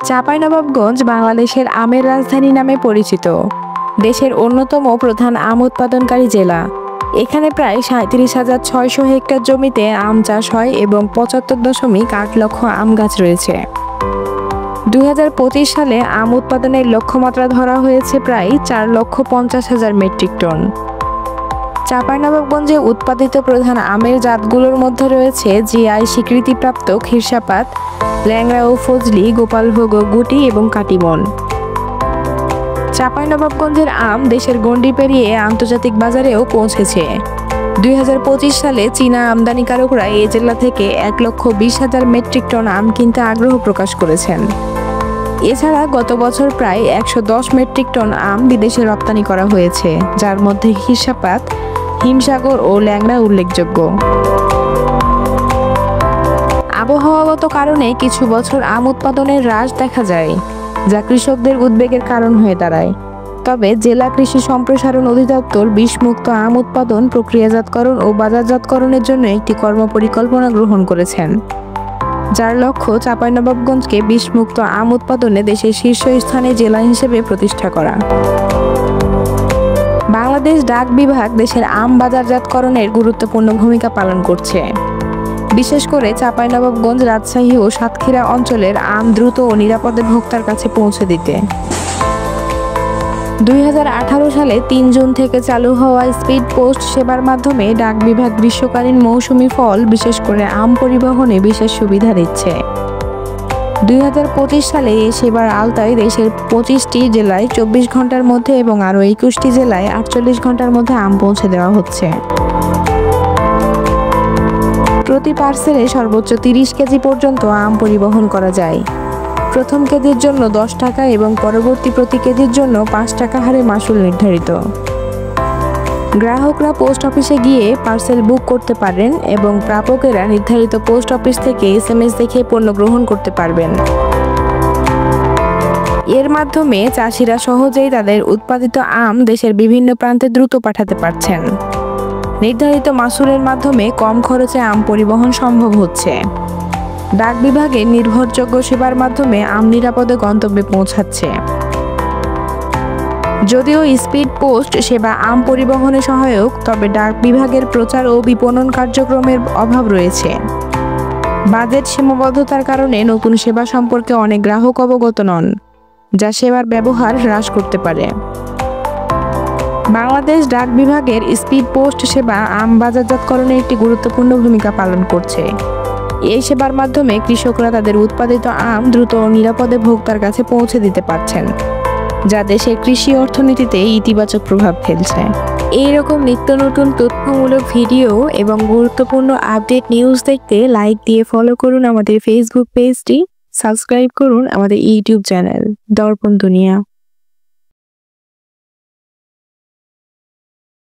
চাঁপাইনবাবগঞ্জ বাংলাদেশের আমের রাজধানী নামে পরিচিত। দেশের অন্যতম প্রধান আম উৎপাদনকারী জেলা। এখানে প্রায় ৩৭,৬০০ হেক্টর জমিতে আম চাষ হয় এবং ৭৫.৮ লক্ষ আম গাছ রয়েছে। ২০২৫ সালে আম উৎপাদনের লক্ষ্যমাত্রা ধরা হয়েছে প্রায় ৪,৫০,০০০ মেট্রিক টন। চাঁপাইনবাবগঞ্জে উৎপাদিত প্রধান আমের জাতগুলোর মধ্যে রয়েছে জিআই স্বীকৃতিপ্রাপ্ত খিরসাপাত, ল্যাংড়া ও ফজলি, গোপালভোগ ও গুটি এবং কাটিমন। চাঁপাইনবাবগঞ্জের আম দেশের গণ্ডি পেরিয়ে আন্তর্জাতিক বাজারেও পৌঁছেছে। ২০২৫ সালে চীনা আমদানিকারকরা এই জেলা থেকে ১,২০,০০০ মেট্রিক টন আম কিনতে আগ্রহ প্রকাশ করেছেন। এছাড়া গত বছর প্রায় ১১০ মেট্রিক টন আম বিদেশে রপ্তানি করা হয়েছে, যার মধ্যে খিরসাপাত, হিমসাগর ও ল্যাংড়া উল্লেখযোগ্য। আবহাওয়াগত কারণে কিছু বছর আম উৎপাদনের হ্রাস দেখা যায়, যা কৃষকদের উদ্বেগের কারণ হয়ে দাঁড়ায়। তবে জেলা কৃষি সম্প্রসারণ অধিদপ্তর বিষমুক্ত আম উৎপাদন, প্রক্রিয়াজাতকরণ ও বাজারজাতকরণের জন্য একটি কর্মপরিকল্পনা গ্রহণ করেছেন, যার লক্ষ্য চাঁপাইনবাবগঞ্জকে বিষমুক্ত আম উৎপাদনে দেশের শীর্ষস্থানে জেলা হিসেবে প্রতিষ্ঠা করা। বাংলাদেশ ডাক বিভাগ দেশের আম বাজারজাতকরণের গুরুত্বপূর্ণ ভূমিকা পালন করছে, বিশেষ করে চাঁপাইনবাবগঞ্জ, রাজশাহী ও সাতক্ষীরা অঞ্চলের আম দ্রুত ও নিরাপদে ভোক্তার কাছে পৌঁছে দিতে। ২০১৮ সালে ৩ জুন থেকে চালু হওয়া স্পিড পোস্ট সেবার মাধ্যমে ডাক বিভাগ গ্রীষ্মকালীন মৌসুমি ফল, বিশেষ করে আম পরিবহনে বিশেষ সুবিধা দিচ্ছে। ২০২৫ সালে এই সেবার আওতায় দেশের ২৫টি জেলায় ২৪ ঘন্টার মধ্যে এবং আরও ২১টি জেলায় ৪৮ ঘন্টার মধ্যে আম পৌঁছে দেওয়া হচ্ছে। প্রতি পার্সেলে সর্বোচ্চ ৩০ কেজি পর্যন্ত আম পরিবহন করা যায়। প্রথম কেজির জন্য ১০ টাকা এবং পরবর্তী প্রতি কেজির জন্য ৫ টাকা হারে মাশুল নির্ধারিত। গ্রাহকরা পোস্ট অফিসে গিয়ে পার্সেল বুক করতে পারেন এবং প্রাপকেরা নির্ধারিত পোস্ট অফিস থেকে SMS দেখে পণ্য গ্রহণ করতে পারবেন। এর মাধ্যমে চাষিরা সহজেই তাদের উৎপাদিত আম দেশের বিভিন্ন প্রান্তে দ্রুত পাঠাতে পারছেন। নির্ধারিত মাশুলের মাধ্যমে কম খরচে আম পরিবহন সম্ভব হচ্ছে। ডাক বিভাগের নির্ভরযোগ্য সেবার মাধ্যমে আম নিরাপদে গন্তব্যে পৌঁছাচ্ছে। যদিও স্পিড পোস্ট সেবা আম পরিবহনে সহায়ক, তবে ডাক বিভাগের প্রচার ও বিপণন কার্যক্রমের অভাব রয়েছে। বাজেট সীমাবদ্ধতার কারণে নতুন সেবা সম্পর্কে অনেক গ্রাহক অবগত নন, যা সেবার ব্যবহার হ্রাস করতে পারে। বাংলাদেশ ডাক বিভাগের স্পিড পোস্ট সেবা আম বাজারজাতকরণে একটি গুরুত্বপূর্ণ ভূমিকা পালন করছে। এই সেবার মাধ্যমে কৃষকরা তাদের উৎপাদিত আম দ্রুত ও নিরাপদে ভোক্তার কাছে পৌঁছে দিতে পারছেন, যা দেশের কৃষি অর্থনীতিতে ইতিবাচক প্রভাব ফেলছে। এইরকম নিত্য নতুন তথ্যমূলক ভিডিও এবং গুরুত্বপূর্ণ আপডেট নিউজ দেখতে লাইক দিয়ে ফলো করুন আমাদের ফেসবুক পেজটি, সাবস্ক্রাইব করুন আমাদের ইউটিউব চ্যানেল দর্পণ দুনিয়া।